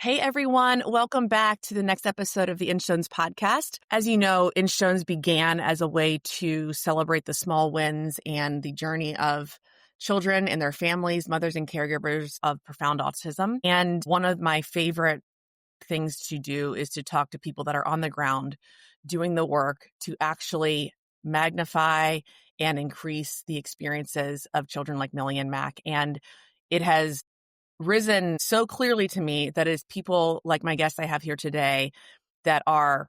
Hey everyone, welcome back to the next episode of the Instones podcast. As you know, Instones began as a way to celebrate the small wins and the journey of children and their families, mothers and caregivers of profound autism. And one of my favorite things to do is to talk to people that are on the ground doing the work to actually magnify and increase the experiences of children like Millie and Mac. And it has risen so clearly to me that is people like my guests I have here today that are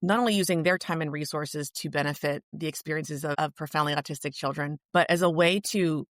not only using their time and resources to benefit the experiences of profoundly autistic children, but as a way to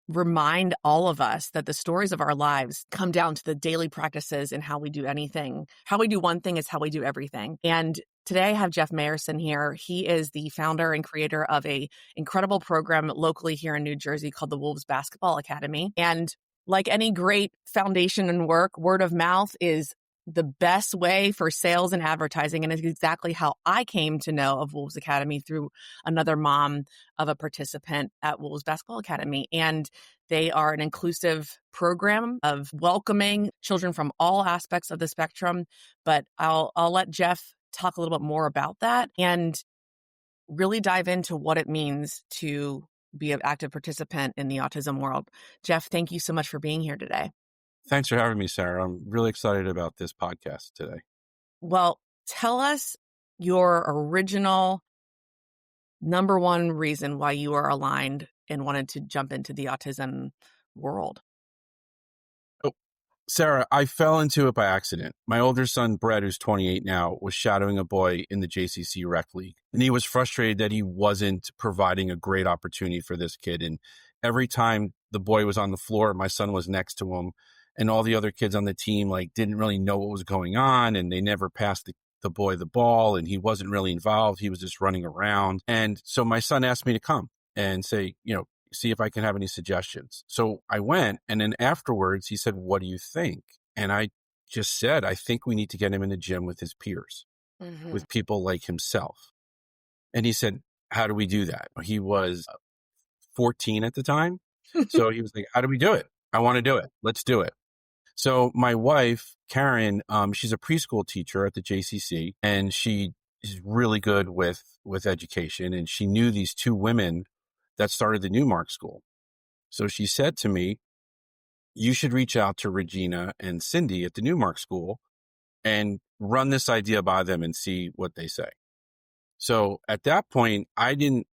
remind all of us that the stories of our lives come down to the daily practices and how we do anything. How we do one thing is how we do everything. And today I have Jeff Mayerson here. He is the founder and creator of a incredible program locally here in New Jersey called the Wolves Basketball Academy. And like any great foundation and work, word of mouth is the best way for sales and advertising. And it's exactly how I came to know of Wolves Academy through another mom of a participant at Wolves Basketball Academy. And they are an inclusive program of welcoming children from all aspects of the spectrum. But I'll let Jeff talk a little bit more about that and really dive into what it means to be an active participant in the autism world. Jeff, thank you so much for being here today. Thanks for having me, Sarah. I'm really excited about this podcast today. Well, tell us your original number one reason why you are aligned and wanted to jump into the autism world. Sarah, I fell into it by accident. My older son, Brett, who's 28 now, was shadowing a boy in the JCC Rec League. And he was frustrated that he wasn't providing a great opportunity for this kid. And every time the boy was on the floor, my son was next to him. And all the other kids on the team didn't really know what was going on. And they never passed the boy the ball. And he wasn't really involved. He was just running around. And so my son asked me to come and say, see if I can have any suggestions. So I went, and then afterwards he said, "What do you think?" And I just said, "I think we need to get him in the gym with his peers, with people like himself." And he said, "How do we do that?" He was 14 at the time. So he was like, "How do we do it? I want to do it. Let's do it." So my wife, Karen, she's a preschool teacher at the JCC, and she is really good with education. And she knew these two women that started the Newmark School. So she said to me, "You should reach out to Regina and Cindy at the Newmark School and run this idea by them and see what they say." So at that point, I didn't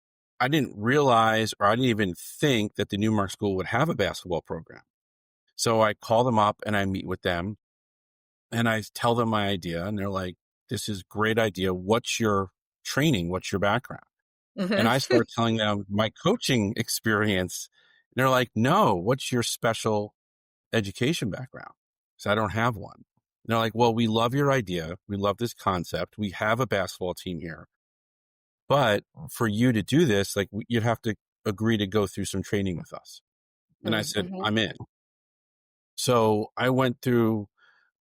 realize, or I didn't even think that the Newmark School would have a basketball program. So I call them up and I meet with them and I tell them my idea, and they're like, "This is a great idea. What's your training? What's your background?" And I start telling them my coaching experience. And they're like, "No, what's your special education background?" So I don't have one. And they're like, "Well, we love your idea. We love this concept. We have a basketball team here. But for you to do this, you'd have to agree to go through some training with us." And I said, "I'm in." So I went through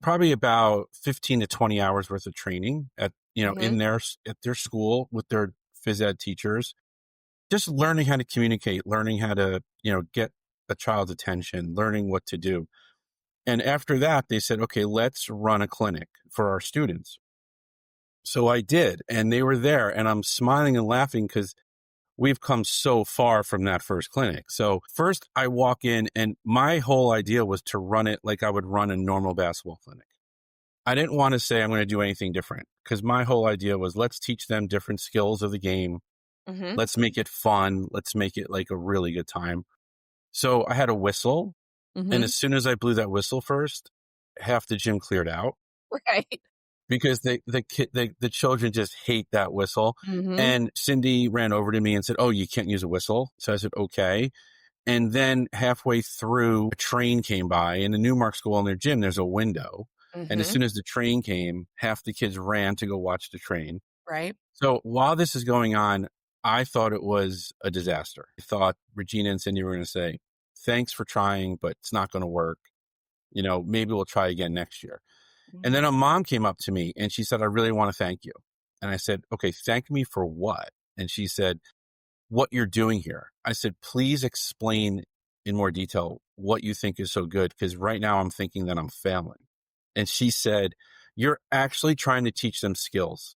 probably about 15 to 20 hours worth of training at their school with their phys ed teachers, just learning how to communicate, learning how to, get a child's attention, learning what to do. And after that, they said, "Okay, let's run a clinic for our students." So I did, and they were there, and I'm smiling and laughing because we've come so far from that first clinic. So first I walk in, and my whole idea was to run it like I would run a normal basketball clinic. I didn't want to say I'm going to do anything different, because my whole idea was, let's teach them different skills of the game. Let's make it fun. Let's make it like a really good time. So I had a whistle. And as soon as I blew that whistle first, half the gym cleared out. Right. Because the children just hate that whistle. And Cindy ran over to me and said, "Oh, you can't use a whistle." So I said, "Okay." And then halfway through, a train came by. In the Newmark School in their gym, there's a window. And as soon as the train came, half the kids ran to go watch the train. Right. So while this is going on, I thought it was a disaster. I thought Regina and Cindy were going to say, "Thanks for trying, but it's not going to work. Maybe we'll try again next year." And then a mom came up to me and she said, "I really want to thank you." And I said, "Okay, thank me for what?" And she said, "What you're doing here." I said, "Please explain in more detail what you think is so good, because right now I'm thinking that I'm failing." And she said, "You're actually trying to teach them skills.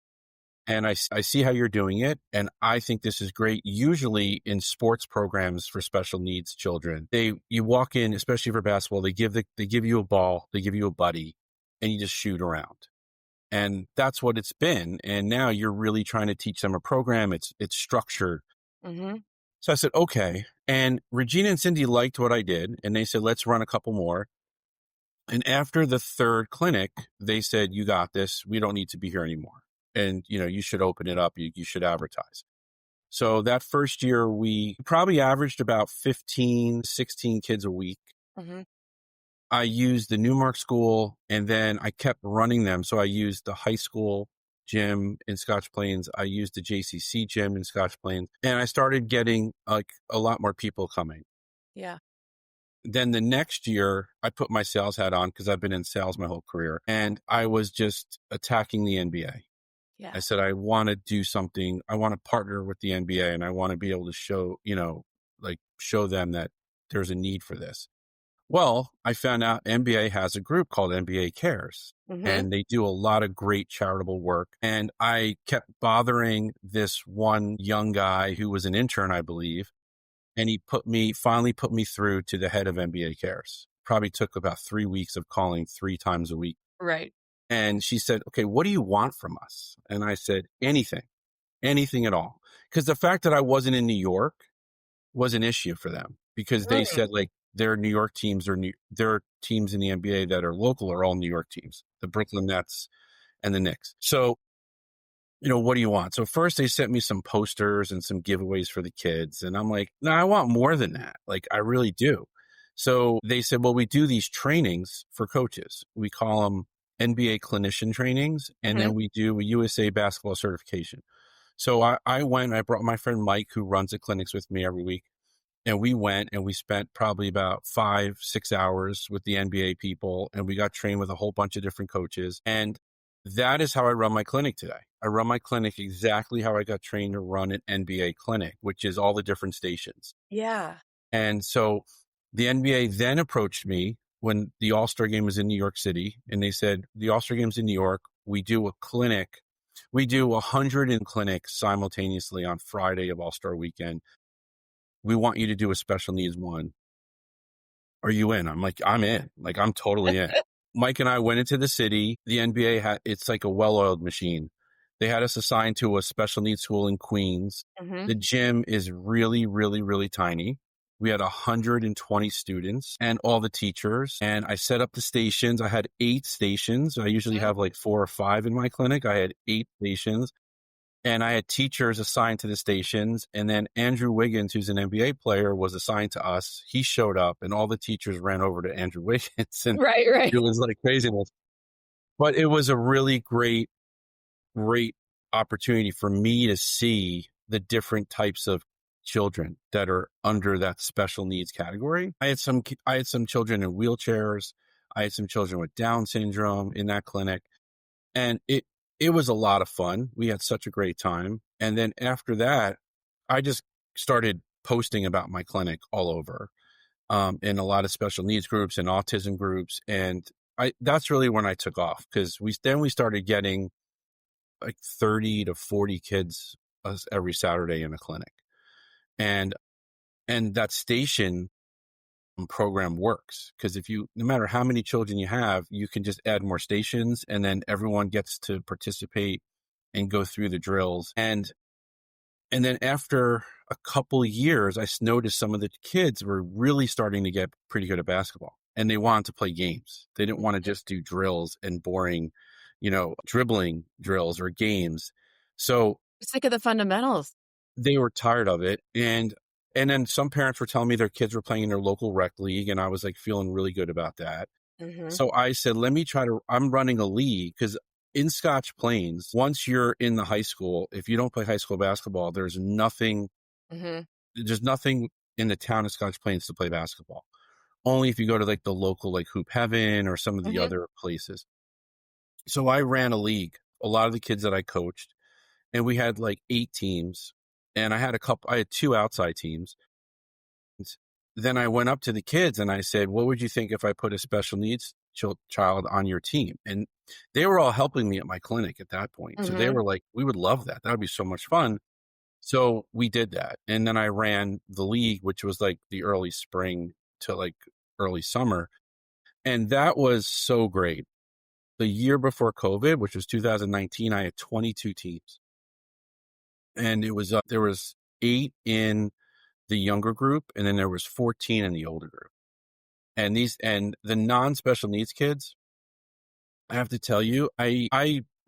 And I see how you're doing it. And I think this is great. Usually in sports programs for special needs children, you walk in, especially for basketball, they give you a ball, they give you a buddy, and you just shoot around. And that's what it's been. And now you're really trying to teach them a program. It's structured." Mm-hmm. So I said, okay. And Regina and Cindy liked what I did. And they said, let's run a couple more. And after the third clinic, they said, you got this. We don't need to be here anymore. And, you should open it up. You should advertise. So that first year, we probably averaged about 15, 16 kids a week. Mm-hmm. I used the Newmark School, and then I kept running them. So I used the high school gym in Scotch Plains. I used the JCC gym in Scotch Plains, and I started getting like a lot more people coming. Yeah. Then the next year, I put my sales hat on because I've been in sales my whole career, and I was just attacking the NBA. Yeah. I said, I want to do something. I want to partner with the NBA, and I want to be able to show them that there's a need for this. Well, I found out NBA has a group called NBA Cares, Mm-hmm. and they do a lot of great charitable work. And I kept bothering this one young guy who was an intern, I believe. And he finally put me through to the head of NBA Cares. Probably took about 3 weeks of calling 3 times a week. Right. And she said, okay, what do you want from us? And I said, anything at all. Because the fact that I wasn't in New York was an issue for them, because they said like their New York teams their teams in the NBA that are local are all New York teams, the Brooklyn Nets and the Knicks. So, what do you want? So first they sent me some posters and some giveaways for the kids. And I'm like, no, I want more than that. Like, I really do. So they said, well, we do these trainings for coaches. We call them NBA clinician trainings. And then we do a USA basketball certification. So I brought my friend Mike, who runs the clinics with me every week. And we went and we spent probably about 5-6 hours with the NBA people. And we got trained with a whole bunch of different coaches. And that is how I run my clinic today. I run my clinic exactly how I got trained to run an NBA clinic, which is all the different stations. Yeah. And so the NBA then approached me when the All-Star game was in New York City. And they said, the All-Star game's in New York. We do a clinic. We do 100 clinics simultaneously on Friday of All-Star weekend. We want you to do a special needs one. Are you in? I'm like, I'm in. Like, I'm totally in. Mike and I went into the city. The NBA it's like a well-oiled machine. They had us assigned to a special needs school in Queens. Mm-hmm. The gym is really, really, really tiny. We had 120 students and all the teachers. And I set up the stations. I had 8 stations. I usually have like 4 or 5 in my clinic. I had 8 stations. And I had teachers assigned to the stations. And then Andrew Wiggins, who's an NBA player, was assigned to us. He showed up and all the teachers ran over to Andrew Wiggins. And Right. it was like craziness. But it was a really great opportunity for me to see the different types of children that are under that special needs category. I had some children in wheelchairs. I had some children with Down syndrome in that clinic. And it was a lot of fun. We had such a great time. And then after that, I just started posting about my clinic all over, in a lot of special needs groups and autism groups. And that's really when I took off, because we started getting like 30 to 40 kids every Saturday in a clinic. And that station program works, because no matter how many children you have, you can just add more stations, and then everyone gets to participate and go through the drills. And then after a couple of years, I noticed some of the kids were really starting to get pretty good at basketball, and they wanted to play games. They didn't want to just do drills and boring, dribbling drills or games. So Sick of the fundamentals. they were tired of it. And then some parents were telling me their kids were playing in their local rec league, and I was like feeling really good about that. Mm-hmm. So I said, I'm running a league, because in Scotch Plains, once you're in the high school, if you don't play high school basketball, there's nothing in the town of Scotch Plains to play basketball. Only if you go to like the local, like Hoop Heaven or some of the other places. So I ran a league, a lot of the kids that I coached, and we had like 8 teams. And I had 2 outside teams. And then I went up to the kids and I said, what would you think if I put a special needs child on your team. And they were all helping me at my clinic at that point. So they Hmm. were like, we would love that. That would be so much fun. So we did that. And then I ran the league, which was like the early spring to like early summer. And that was so great. The year before COVID, which was 2019, I had 22 teams. And it was, there was 8 in the younger group, and then there was 14 in the older group. And the non-special needs kids, I have to tell you, I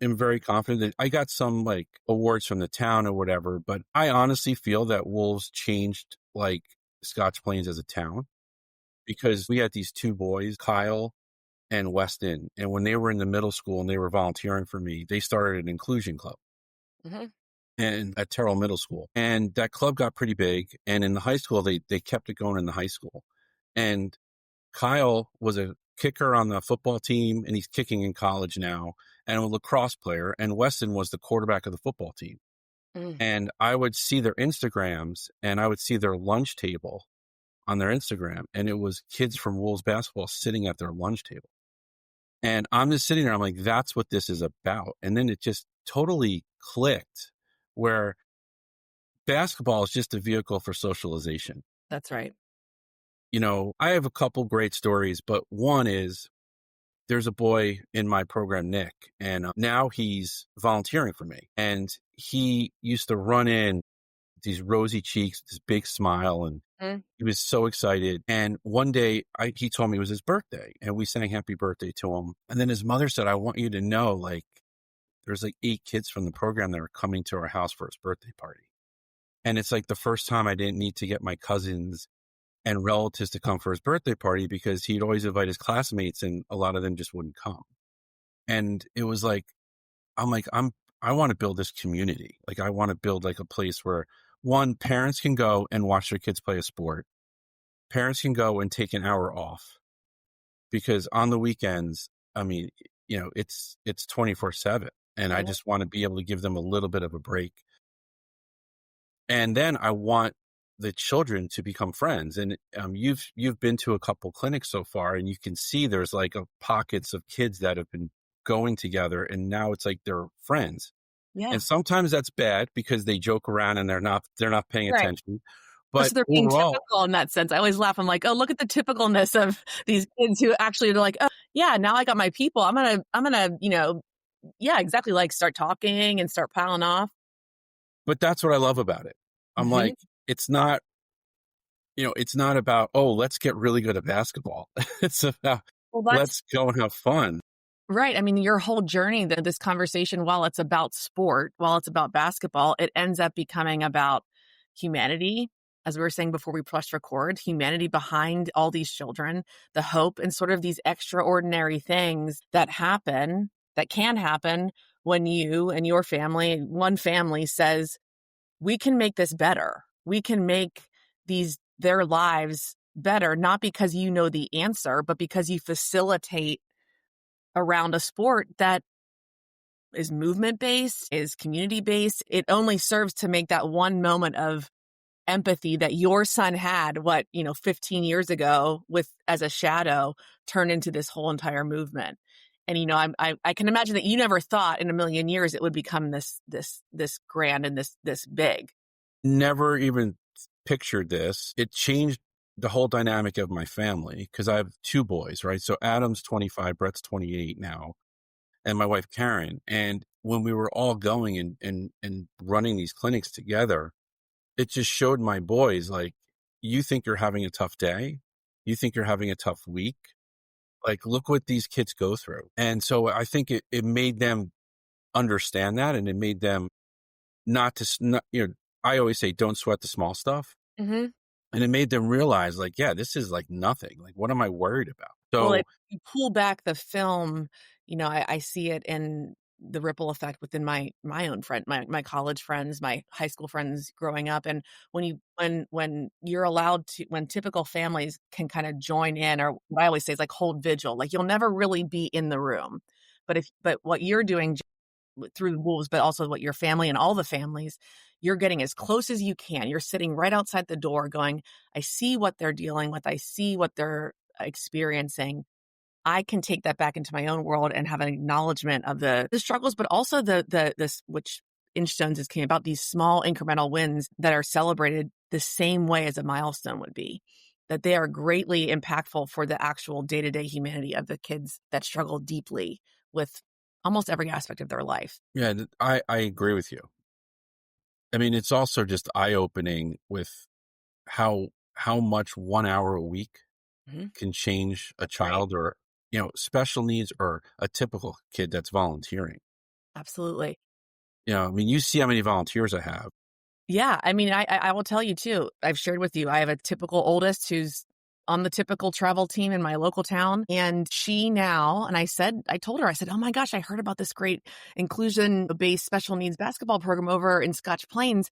am very confident that I got some like awards from the town or whatever, but I honestly feel that Wolves changed like Scotch Plains as a town, because we had these 2 boys, Kyle and Weston, and when they were in the middle school and they were volunteering for me, they started an inclusion club Hmm. and at Terrell Middle School. And that club got pretty big. And in the high school, they kept it going in the high school. And Kyle was a kicker on the football team, and he's kicking in college now, and a lacrosse player. And Weston was the quarterback of the football team. Mm. And I would see their Instagrams, and I would see their lunch table on their Instagram, and it was kids from Wolves basketball sitting at their lunch table. And I'm just sitting there, I'm like, that's what this is about. And then it just totally clicked, where basketball is just a vehicle for socialization. That's right. You know, I have a couple great stories, but one is there's a boy in my program, Nick, and now he's volunteering for me. And he used to run in these rosy cheeks, this big smile, and Mm. he was so excited. And one day he told me it was his birthday, and we sang happy birthday to him. And then his mother said, I want you to know, like, there's like 8 kids from the program that are coming to our house for his birthday party. And it's like the first time I didn't need to get my cousins and relatives to come for his birthday party, because he'd always invite his classmates and a lot of them just wouldn't come. And it was like, I want to build this community. Like, I want to build like a place where, one, parents can go and watch their kids play a sport. Parents can go and take an hour off, because on the weekends, I mean, you know, it's 24/7, and I Yeah. just want to be able to give them a little bit of a break. And then I want the children to become friends. And you've been to a couple clinics so far, and you can see there's like pockets of kids that have been going together, and now it's like they're friends. Yeah. And sometimes that's bad because they joke around and they're not paying Right. attention. Oh, But so they're being overall, typical in that sense. I always laugh. I'm like, oh, look at the typicalness of these kids who actually are like, oh, yeah, now I got my people. I'm gonna, yeah, exactly. Like start talking and start piling off. but that's what I love about it. I'm Hmm. like, it's not, it's not about, oh, let's get really good at basketball. It's about, Well, that's let's go and have fun. right. I mean, your whole journey, this conversation, while it's about sport, while it's about basketball, it ends up becoming about humanity. As we were saying before we pressed record, humanity behind all these children, the hope and sort of these extraordinary things that can happen when you and your family, one family says, we can make this better. We can make their lives better, not because you know the answer, but because you facilitate around a sport that is movement based, is community based. It only serves to make that one moment of empathy that your son had, 15 years ago with as a shadow, turn into this whole entire movement. And I can imagine that you never thought in a million years it would become this grand and this big. Never even pictured this. It changed the whole dynamic of my family, because I have 2 boys, right? So Adam's 25, Brett's 28 now, and my wife Karen. And when we were all going and running these clinics together, it just showed my boys, like, you think you're having a tough day, you think you're having a tough week, like, look what these kids go through. And so I think it made them understand that, and it made them not to not, I always say don't sweat the small stuff. Hmm. And it made them realize, like, yeah, this is like nothing. Like, what am I worried about? Well, So if you pull back the film, I see it in the ripple effect within my own my college friends, my high school friends growing up. And when you're allowed to, when typical families can kind of join in, or what I always say is like hold vigil, like you'll never really be in the room. But what you're doing through the wolves, but also what your family and all the families, you're getting as close as you can. You're sitting right outside the door going, I see what they're dealing with. I see what they're experiencing. I can take that back into my own world and have an acknowledgement of the struggles, but also this, which Inchstones is came about, these small incremental wins that are celebrated the same way as a milestone would be, that they are greatly impactful for the actual day-to-day humanity of the kids that struggle deeply with almost every aspect of their life. Yeah, I agree with you. I mean, it's also just eye-opening with how much 1 hour a week Mhm. can change a Right. child or, special needs or a typical kid that's volunteering. Absolutely. I mean, you see how many volunteers I have. Yeah, I mean, I will tell you too. I've shared with you, I have a typical oldest who's on the typical travel team in my local town. And she now, and I told her, I said, oh my gosh, I heard about this great inclusion-based special needs basketball program over in Scotch Plains.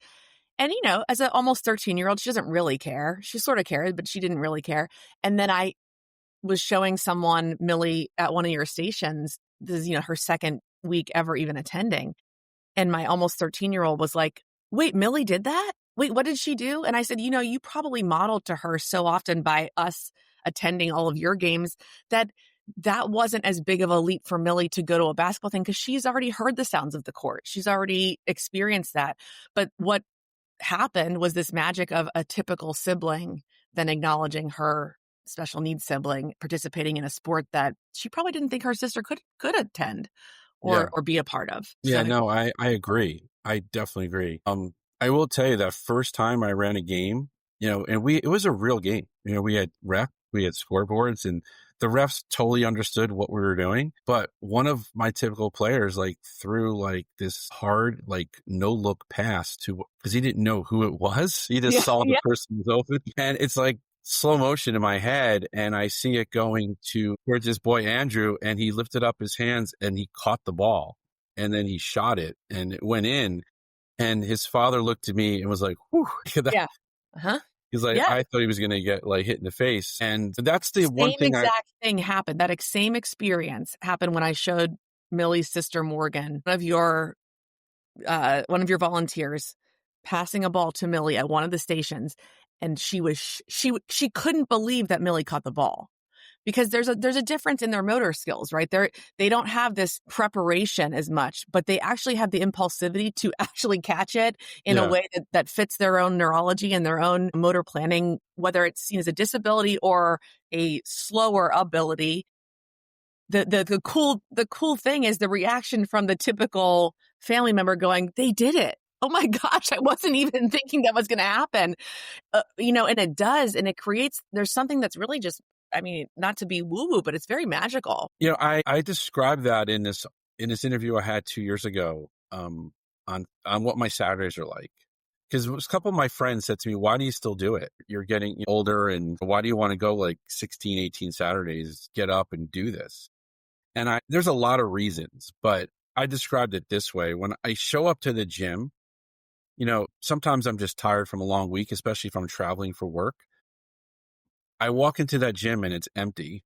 And, as an almost 13-year-old, she doesn't really care. She sort of cared, but she didn't really care. And then I was showing someone Millie at one of your stations. This is, her second week ever even attending. And my almost 13-year-old was like, wait, Millie did that? Wait, what did she do? And I said, you probably modeled to her so often by us attending all of your games that wasn't as big of a leap for Millie to go to a basketball thing because she's already heard the sounds of the court. She's already experienced that. But what happened was this magic of a typical sibling then acknowledging her special needs sibling participating in a sport that she probably didn't think her sister could attend Yeah. or be a part of. Yeah, So no, I agree. I definitely agree. I will tell you that first time I ran a game, and it was a real game. We had we had scoreboards, and the refs totally understood what we were doing. But one of my typical players threw this hard, no look pass because he didn't know who it was. He just yeah, saw the yeah, person was open, and it's slow motion in my head, and I see it going towards this boy Andrew, and he lifted up his hands and he caught the ball, and then he shot it, and it went in. And his father looked at me and was like, "Whew." yeah. Uh-huh. He's like, Yeah. "I thought he was going to get hit in the face." And that's the one Same thing exact thing happened. That same experience happened when I showed Millie's sister Morgan, one of your volunteers, passing a ball to Millie at one of the stations, and she couldn't believe that Millie caught the ball. Because there's a difference in their motor skills, right? They don't have this preparation as much, but they actually have the impulsivity to actually catch it in a yeah, way that fits their own neurology and their own motor planning, whether it's seen as a disability or a slower ability. The cool thing is the reaction from the typical family member going, "They did it. Oh my gosh, I wasn't even thinking that was going to happen." And it does, and it creates, there's something that's really just, I mean, not to be woo woo, but it's very magical. I described that in this interview I had 2 years ago, on what my Saturdays are like. Because a couple of my friends said to me, "Why do you still do it? You're getting older, and why do you want to go 16, 18 Saturdays, get up and do this?" And there's a lot of reasons, but I described it this way. When I show up to the gym, sometimes I'm just tired from a long week, especially if I'm traveling for work. I walk into that gym and it's empty,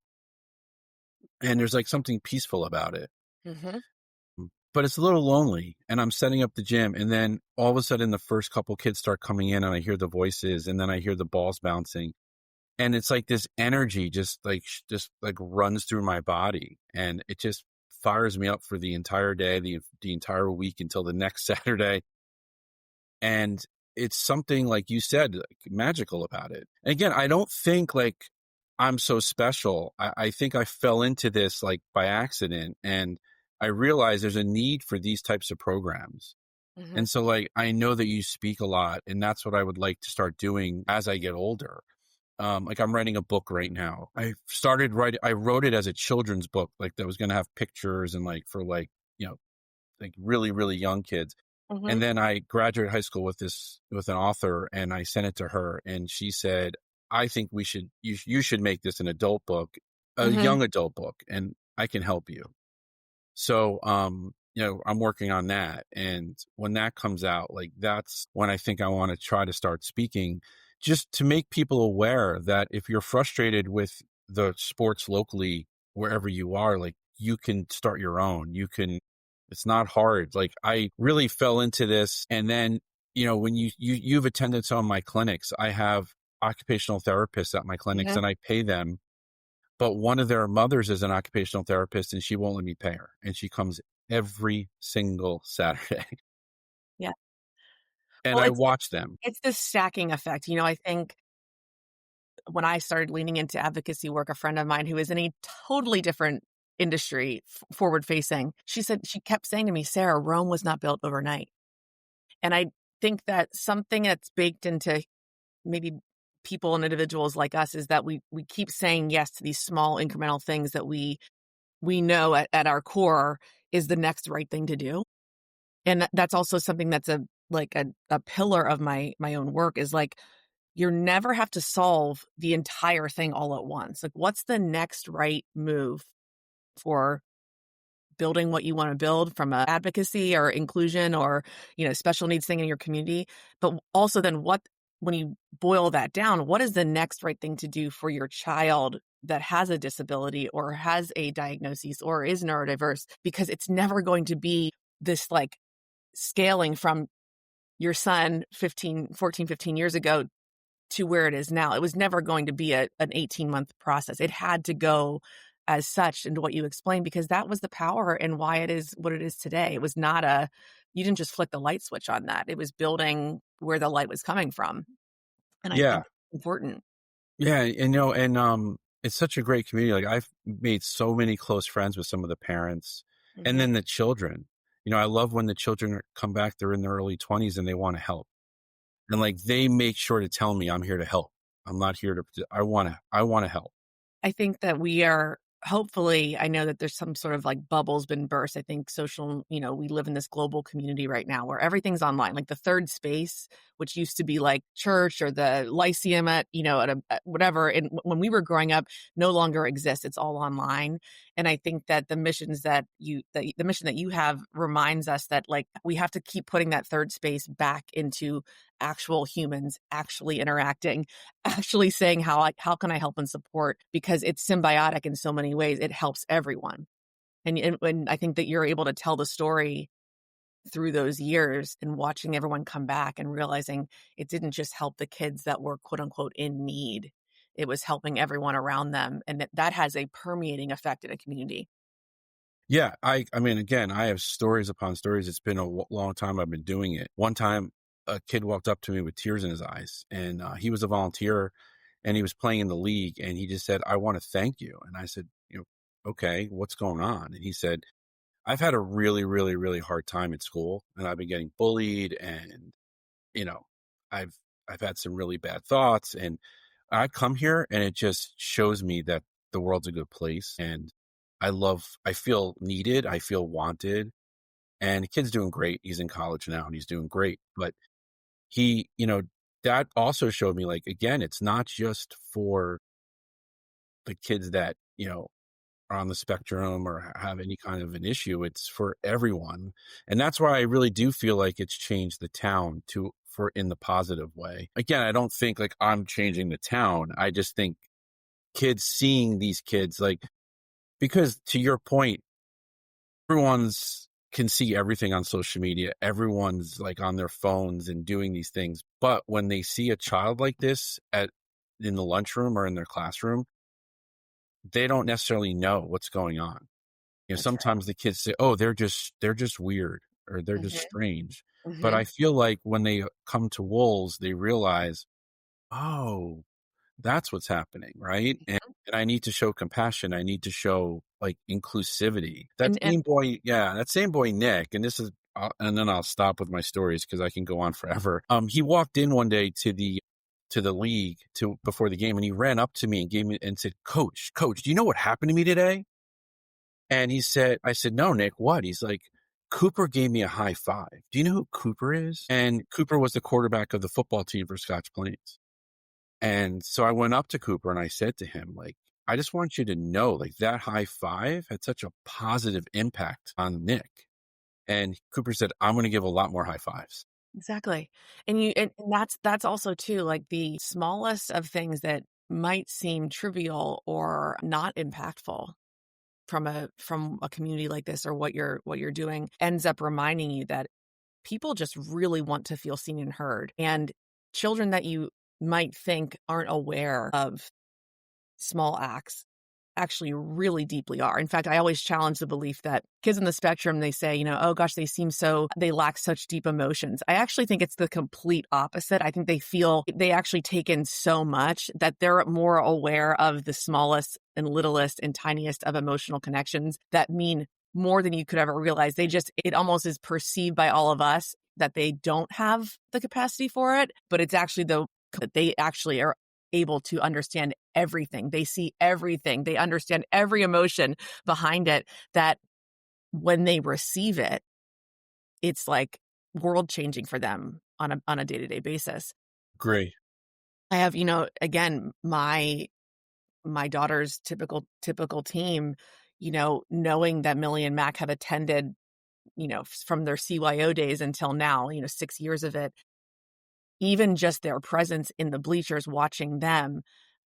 and there's something peaceful about it. Mm-hmm. But it's a little lonely, and I'm setting up the gym, and then all of a sudden the first couple kids start coming in, and I hear the voices, and then I hear the balls bouncing, and it's this energy just runs through my body, and it just fires me up for the entire day, the entire week until the next Saturday. And it's something, like you said, magical about it. And again, I don't think I'm so special. I think I fell into this by accident, and I realized there's a need for these types of programs. Mm-hmm. And so I know that you speak a lot, and that's what I would like to start doing as I get older. I'm writing a book right now. I wrote it as a children's book, that was going to have pictures and for really, really young kids. Mm-hmm. And then I graduated high school with an author, and I sent it to her, and she said, "I think you should make this an adult book, a Mm-hmm. young adult book, and I can help you." So, I'm working on that. And when that comes out, that's when I think I want to try to start speaking, just to make people aware that if you're frustrated with the sports locally, wherever you are, you can start your own. It's not hard. I really fell into this. And then, when you've attended some of my clinics, I have occupational therapists at my clinics, Mm-hmm. and I pay them but one of their mothers is an occupational therapist and she won't let me pay her. And she comes every single Saturday. Yeah. And Well, I watch them. it's this stacking effect. I think when I started leaning into advocacy work, a friend of mine who is in a totally different industry, forward facing, she kept saying to me, Sarah, Rome was not built overnight. And I think that something that's baked into maybe people and individuals like us is that we keep saying yes to these small incremental things that we know at our core is the next right thing to do. And that's also something that's a pillar of my own work is like, you never have to solve the entire thing all at once. Like, what's the next right move for building what you want to build from a advocacy or inclusion or, special needs thing in your community? But also then when you boil that down, what is the next right thing to do for your child that has a disability or has a diagnosis or is neurodiverse? Because it's never going to be this like scaling from your son 15 years ago to where it is now. It was never going to be an 18-month process. It had to go as such into what you explained, because that was the power and why it is what it is today. It was not you didn't just flick the light switch on that. It was building where the light was coming from. And I Yeah. think it's important. Yeah. It's such a great community. Like I've made so many close friends with some of the parents and Mhm. then the children. I love when the children come back, they're in their early 20s and they want to help. And like they make sure to tell me I'm here to help. I'm not here to, I want to help. I think that we are hopefully, I know that there's some sort of like bubbles been burst. I think we live in this global community right now where everything's online. Like the third space, which used to be like church or the Lyceum at whatever. And when we were growing up, no longer exists. It's all online. And I think that the the mission that you have reminds us that like we have to keep putting that third space back into actual humans actually interacting, actually saying how can I help and support, because it's symbiotic in so many ways. It helps everyone. And I think that you're able to tell the story through those years and watching everyone come back and realizing it didn't just help the kids that were quote unquote in need. It was helping everyone around them. And that has a permeating effect in a community. Yeah. I mean, again, I have stories upon stories. It's been a long time I've been doing it. One time a kid walked up to me with tears in his eyes and he was a volunteer and he was playing in the league and he just said, I want to thank you. And I said, okay, what's going on? And he said, I've had a really, really, really hard time at school and I've been getting bullied and, you know, I've, I've had some really bad thoughts and I come here and it just shows me that the world's a good place and I feel needed. I feel wanted and the kid's doing great. He's in college now and he's doing great, but he, that also showed me like, again, it's not just for the kids that, are on the spectrum or have any kind of an issue. It's for everyone. And that's why I really do feel like it's changed the town for in the positive way. Again, I don't think like I'm changing the town. I just think kids seeing these kids like, because to your point, everyone's can see everything on social media. Everyone's like on their phones and doing these things. But when they see a child like this in the lunchroom or in their classroom, they don't necessarily know what's going on. That's right. Sometimes the kids say, "Oh, they're just weird or they're just Hmm. strange." But Hmm. I feel like when they come to wolves, they realize, "Oh, that's what's happening, right?" And I need to show compassion. I need to show like inclusivity. And That same boy Nick, and this is, and then I'll stop with my stories because I can go on forever. He walked in one day to the league before the game, and he ran up to me and gave me and said, "Coach, do you know what happened to me today?" And I said, "No, Nick, what?" He's like, "Cooper gave me a high five. Do you know who Cooper is?" And Cooper was the quarterback of the football team for Scotch Plains. And so I went up to Cooper and I said to him, like, I just want you to know, like, that high five had such a positive impact on Nick. And Cooper said, I'm going to give a lot more high fives. exactly. And that's also too like the smallest of things that might seem trivial or not impactful from a community like this, or what you're doing ends up reminding you that people just really want to feel seen and heard. And children that you might think aren't aware of small acts actually really deeply are. In fact, I always challenge the belief that kids on the spectrum, they say, oh gosh, they lack such deep emotions. I actually think it's the complete opposite. I think they actually take in so much that they're more aware of the smallest and littlest and tiniest of emotional connections that mean more than you could ever realize. It almost is perceived by all of us that they don't have the capacity for it, but it's actually that they actually are able to understand everything. They see everything. They understand every emotion behind it, that when they receive it, it's like world changing for them on a day-to-day basis. Great. I have, again, my daughter's typical team, knowing that Millie and Mac have attended, from their CYO days until now, 6 years of it, even just their presence in the bleachers watching them.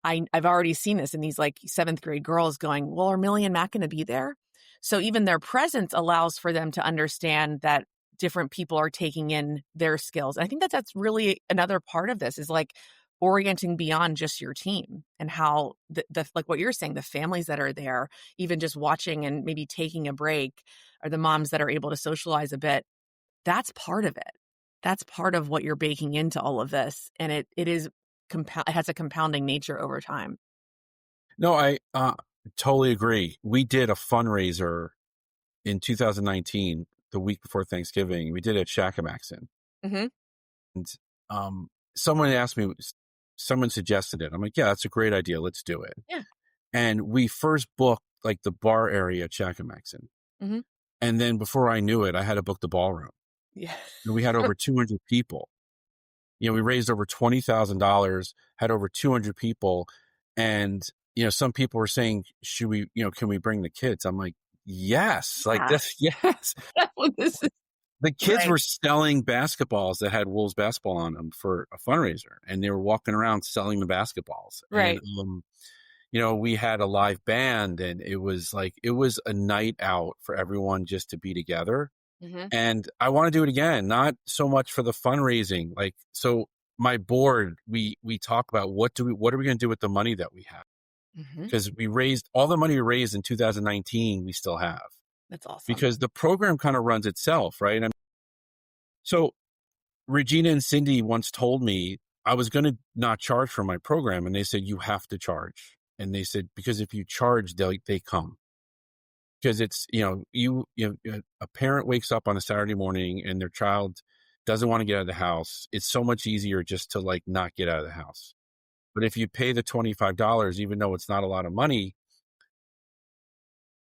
I've already seen this in these like 7th grade girls going, well, are Millie and Matt going to be there? So even their presence allows for them to understand that different people are taking in their skills. I think that's really another part of this, is like orienting beyond just your team, and how the like what you're saying, the families that are there, even just watching and maybe taking a break, or the moms that are able to socialize a bit. That's part of it. That's part of what you're baking into all of this. And it has a compounding nature over time. No, I totally agree. We did a fundraiser in 2019, the week before Thanksgiving. We did it at Shacamaxon. Mm-hmm. And someone asked me, someone suggested it. I'm like, yeah, that's a great idea. Let's do it. Yeah. And we first booked like the bar area at Shacamaxon. Mm-hmm. And then before I knew it, I had to book the ballroom. Yeah. And we had over 200 people. We raised over $20,000, had over 200 people. And, some people were saying, should we, can we bring the kids? I'm like, yes, like Yeah. this. Yes. Well, this is The kids right. were selling basketballs that had Wolves basketball on them for a fundraiser, and they were walking around selling the basketballs. Right. And, we had a live band, and it was a night out for everyone just to be together. Mm-hmm. And I want to do it again, not so much for the fundraising. So my board, we talk about what are we going to do with the money that we have? Mm-hmm. Because we raised all the money we raised in 2019, we still have. That's awesome. Because the program kind of runs itself, right? So Regina and Cindy once told me I was going to not charge for my program. And they said, you have to charge. And they said, because if you charge, they come. Because it's, a parent wakes up on a Saturday morning and their child doesn't want to get out of the house. It's so much easier just to like not get out of the house. But if you pay the $25, even though it's not a lot of money,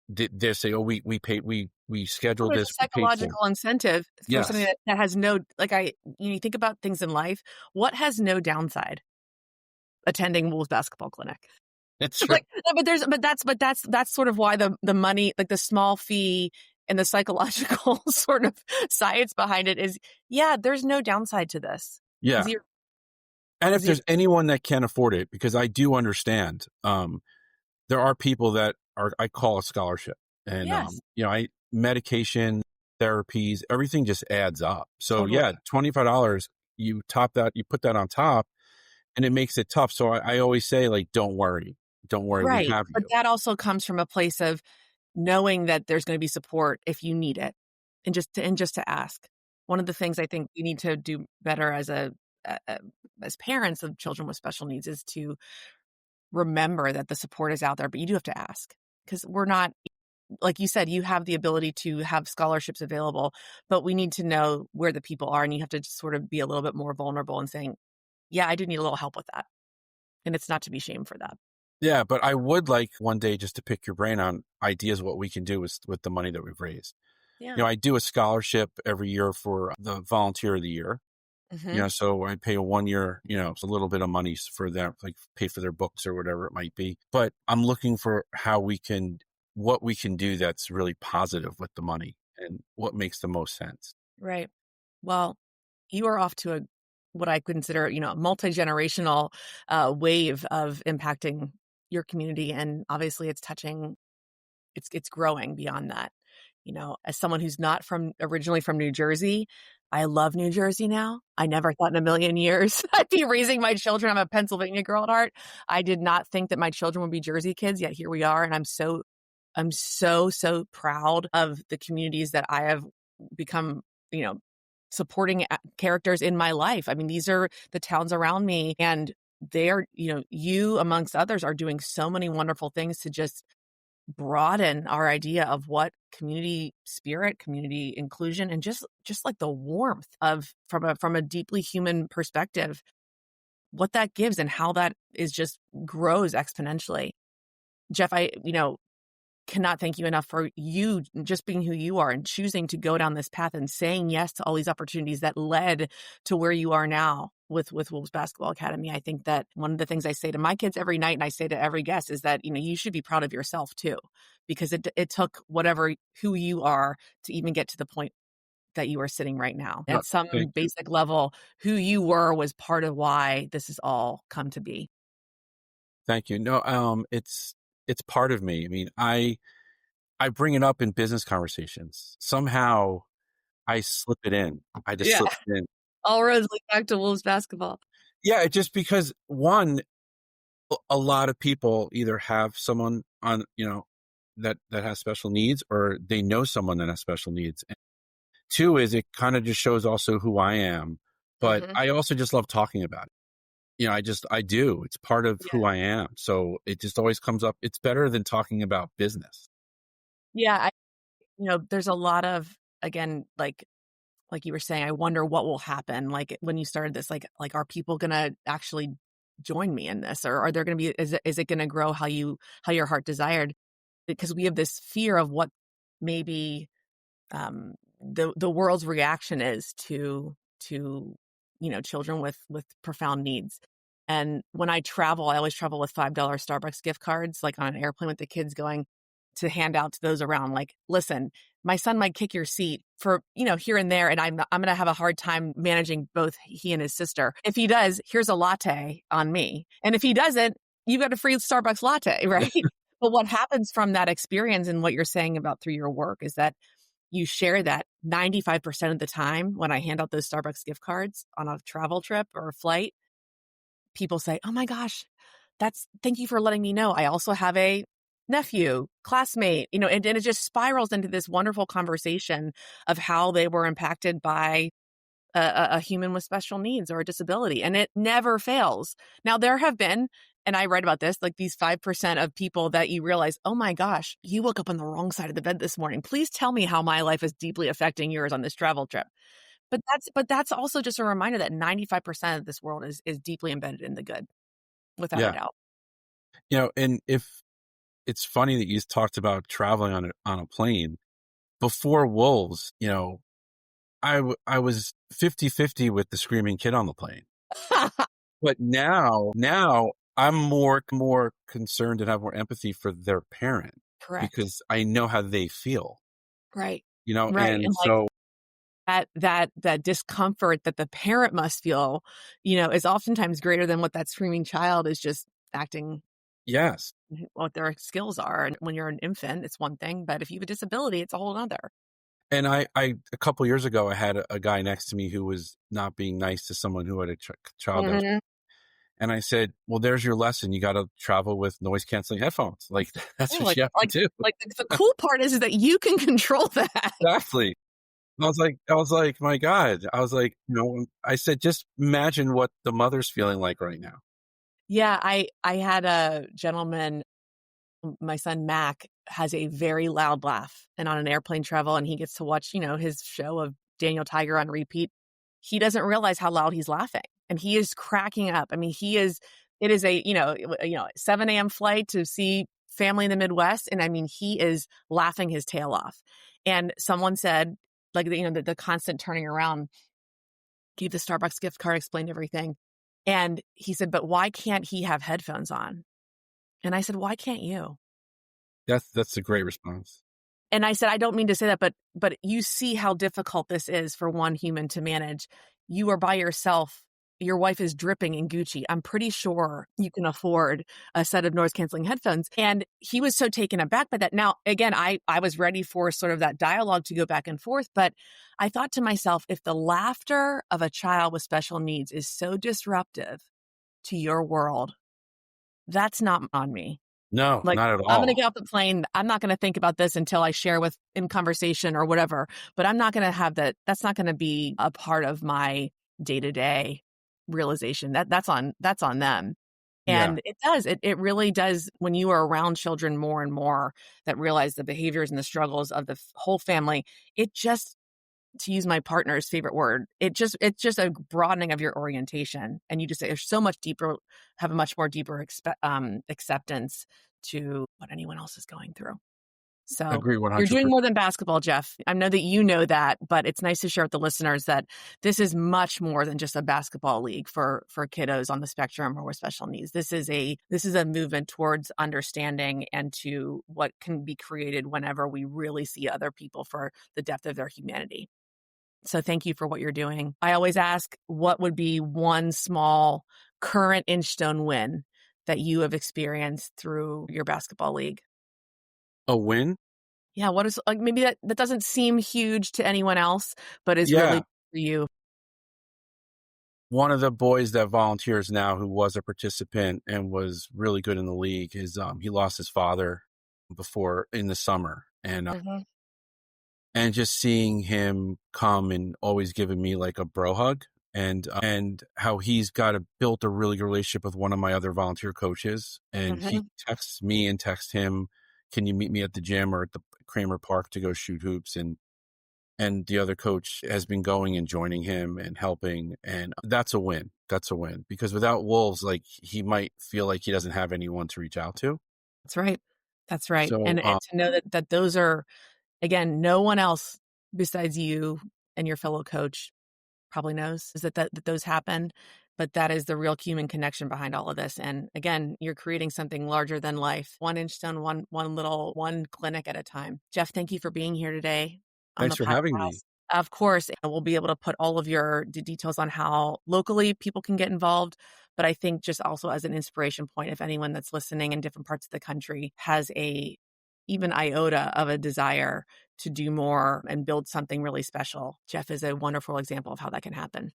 they say, oh, we scheduled There's this. a psychological incentive for Yes. something that has no, you think about things in life, what has no downside? Attending Wolves basketball clinic. That's right. That's sort of why the money, like the small fee and the psychological sort of science behind it is, there's no downside to this. Yeah. And if there's anyone that can't afford it, because I do understand, there are people that I call a scholarship, and, yes. Medication, therapies, everything just adds up. So Totally. $25, you put that on top, and it makes it tough. So I always say, like, don't worry. Right. We have you. But that also comes from a place of knowing that there's going to be support if you need it, and just to ask. One of the things I think we need to do better as parents of children with special needs is to remember that the support is out there, but you do have to ask, because we're not, like you said, you have the ability to have scholarships available, but we need to know where the people are, and you have to just sort of be a little bit more vulnerable and saying, I do need a little help with that. And it's not to be shamed for that. Yeah, but I would like one day just to pick your brain on ideas what we can do with the money that we've raised. Yeah. I do a scholarship every year for the volunteer of the year. Mm-hmm. So I pay a 1 year, it's a little bit of money for them, like pay for their books or whatever it might be. But I'm looking for what we can do that's really positive with the money and what makes the most sense. Right. Well, you are off to what I consider, a multi-generational wave of impacting your community. And obviously it's growing beyond that. As someone who's not originally from New Jersey, I love New Jersey now. I never thought in a million years I'd be raising my children. I'm a Pennsylvania girl at heart. I did not think that my children would be Jersey kids, yet here we are. And I'm so proud of the communities that I have become, supporting characters in my life. I mean, these are the towns around me, and they are, you amongst others are doing so many wonderful things to just broaden our idea of what community spirit, community inclusion, and just like the warmth of from a deeply human perspective, what that gives and how that is just grows exponentially. Jeff, I cannot thank you enough for you just being who you are and choosing to go down this path and saying yes to all these opportunities that led to where you are now with Wolves Basketball Academy. I think that one of the things I say to my kids every night, and I say to every guest, is that, you should be proud of yourself too, because it took who you are to even get to the point that you are sitting right now. Yeah, At some thank you. basic level, who you were was part of why this has all come to be. Thank you. No, it's part of me. I mean, I bring it up in business conversations. Somehow I slip it in. I just Yeah. slip it in. All roads lead back to Wolves Basketball. Yeah, just because one, a lot of people either have someone on, that has special needs, or they know someone that has special needs. And two is it kind of just shows also who I am, but I also just love talking about it. I do. It's part of who I am. So it just always comes up. It's better than talking about business. Yeah. There's a lot of, again, like you were saying, I wonder what will happen. Like when you started this, like, are people going to actually join me in this, or are there going to be, is it going to grow how your heart desired? Because we have this fear of what maybe, the world's reaction is to children with profound needs. And when I travel, I always travel with $5 Starbucks gift cards, like on an airplane with the kids going, to hand out to those around. Like, listen, my son might kick your seat for, here and there, and I'm going to have a hard time managing both he and his sister. If he does, here's a latte on me. And if he doesn't, you got a free Starbucks latte, right? But what happens from that experience and what you're saying about through your work is that you share that 95% of the time when I hand out those Starbucks gift cards on a travel trip or a flight, people say, "Oh my gosh, thank you for letting me know. I also have a nephew, classmate," and it just spirals into this wonderful conversation of how they were impacted by a human with special needs or a disability. And it never fails. Now, there have been, and I write about this, like these 5% of people that you realize, oh my gosh, you woke up on the wrong side of the bed this morning. Please tell me how my life is deeply affecting yours on this travel trip. But that's also just a reminder that 95% of this world is deeply embedded in the good, without a Yeah. doubt. And if it's funny that you talked about traveling on a plane before Wolves, I was 50-50 with the screaming kid on the plane. But now I'm more concerned and have more empathy for their parent. Correct. Because I know how they feel. Right. And And like so that discomfort that the parent must feel, is oftentimes greater than what that screaming child is just acting yes. what their skills are. And when you're an infant, it's one thing, but if you have a disability, it's a whole other. And I a couple years ago, I had a guy next to me who was not being nice to someone who had a child. And I said, well, there's your lesson. You got to travel with noise canceling headphones. Like that's what you have to do. Like the cool part is that you can control that. Exactly. I was like, my God. I was like, I said, just imagine what the mother's feeling like right now. Yeah, I had a gentleman, my son Mac has a very loud laugh, and on an airplane travel, and he gets to watch, his show of Daniel Tiger on repeat. He doesn't realize how loud he's laughing, and he is cracking up. I mean, it is a, 7 a.m. flight to see family in the Midwest. And I mean, he is laughing his tail off. And someone said, like, the constant turning around, gave the Starbucks gift card, explained everything. And he said, but why can't he have headphones on? And I said, why can't you? That's a great response. And I said, I don't mean to say that, but you see how difficult this is for one human to manage. You are by yourself, your wife is dripping in Gucci. I'm pretty sure you can afford a set of noise canceling headphones. And he was so taken aback by that. Now, again, I was ready for sort of that dialogue to go back and forth, but I thought to myself, if the laughter of a child with special needs is so disruptive to your world, that's not on me. No, Like, not at I'm going to all. get off the plane. I'm not going to think about this until I share in conversation or whatever, but I'm not going to have that. That's not going to be a part of my day-to-day realization. That's on them. Yeah. And it really does, when you are around children more and more that realize the behaviors and the struggles of the whole family, it just, to use my partner's favorite word, it's just a broadening of your orientation. And you just say, so much deeper, have a much more deeper acceptance to what anyone else is going through. I So agree you're doing 100%. more than basketball, Jeff. I know that you know that, but it's nice to share with the listeners that this is much more than just a basketball league for kiddos on the spectrum or with special needs. This is a movement towards understanding and to what can be created whenever we really see other people for the depth of their humanity. So thank you for what you're doing. I always ask, what would be one small current Inchstone win that you have experienced through your basketball league? A win? Yeah, what is, like, maybe that doesn't seem huge to anyone else, but is really Yeah. for you. One of the boys that volunteers now who was a participant and was really good in the league is he lost his father before in the summer. Mhm. And just seeing him come and always giving me like a bro hug and how he's built a really good relationship with one of my other volunteer coaches. And he Mhm. texts me and texts him, can you meet me at the gym or at the Kramer Park to go shoot hoops? And the other coach has been going and joining him and helping. And that's a win. That's a win because without Wolves, like he might feel like he doesn't have anyone to reach out to. That's right. That's right. So, And to know that those are, again, no one else besides you and your fellow coach probably knows is that those happen, but that is the real human connection behind all of this. And again, you're creating something larger than life, one inch stone, one clinic at a time. Jeff, thank you for being here today on thanks the for having me. podcast. Of course, and we'll be able to put all of your details on how locally people can get involved. But I think just also as an inspiration point, if anyone that's listening in different parts of the country has even iota of a desire to do more and build something really special, Jeff is a wonderful example of how that can happen.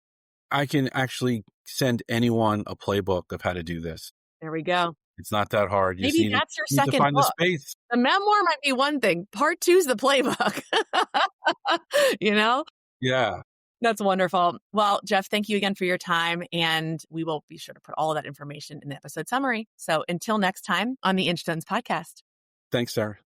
I can actually send anyone a playbook of how to do this. There we go. It's not that hard. You just Maybe that's your need to second find the book. space. The memoir might be one thing. Part 2 is the playbook. You know? Yeah. That's wonderful. Well, Jeff, thank you again for your time. And we will be sure to put all of that information in the episode summary. So until next time on the Inchstones podcast. Thanks, Sarah.